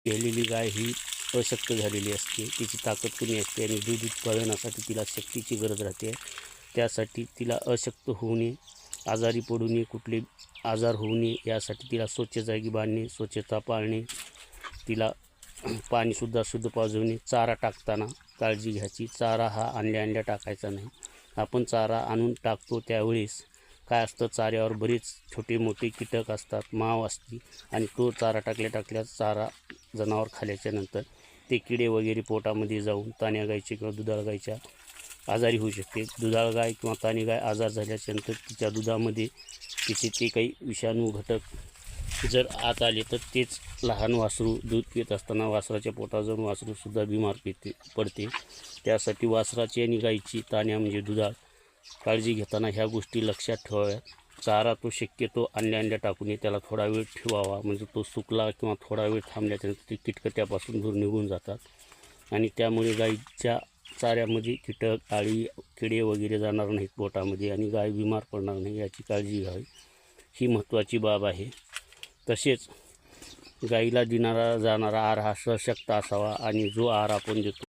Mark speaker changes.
Speaker 1: प्यायलेली गाय ही अशक्त झालेली असते, तिची ताकद कमी असते आणि दूध उत्पादनासाठी तिला शक्तीची गरज राहते. त्यासाठी तिला अशक्त होऊ नये, आजारी पडू नये, कुठले आजार होऊ नये यासाठी तिला स्वच्छ जागी बांधणे, स्वच्छता पाळणे, तिला पाणीसुद्धा शुद्ध पाजवणे. चारा टाकताना काळजी घ्यायची, चारा हा आणल्या टाकायचा नाही. आपण चारा आणून टाकतो त्यावेळेस काय असतं, चाऱ्यावर बरेच छोटे मोठे कीटक असतात, माव असते आणि तो चारा टाकल्या चारा जनावर खाल्ल्याच्या नंतर ते किडे वगैरे पोटामध्ये जाऊन तान्या गायचे किंवा दुधाळ गायच्या आजारी होऊ शकते. दुधाळ गाय किंवा तानी गाय आजार झाल्याच्यानंतर तिच्या दुधामध्ये तिचे ते काही विषाणू घटक जर आत आले तर तेच लहान वासरू दूध पित असताना वासराच्या पोटात जाऊन वासरूसुद्धा बिमार पडते. त्यासाठी वासराची आणि गायची तान्या म्हणजे दुधाळ काळजी घेताना ह्या गोष्टी लक्षात ठेवाव्यात. चारा तो शक्यतो आणल्या टाकू नये, त्याला थोडा वेळ ठेवावा, म्हणजे तो सुकला किंवा थोडा वेळ थांबल्याच्यानंतर ते कीटक त्यापासून दूर निघून जातात आणि त्यामुळे गाईच्या चाऱ्यामध्ये कीटक, आळी, किडे वगैरे जाणार नाहीत पोटामध्ये आणि गाय बिमार पडणार नाही याची काळजी घ्यावी. ही महत्त्वाची बाब आहे. तसेच गाईला देणारा जाणारा आहार हा सशक्त असावा आणि जो आहार आपण देतो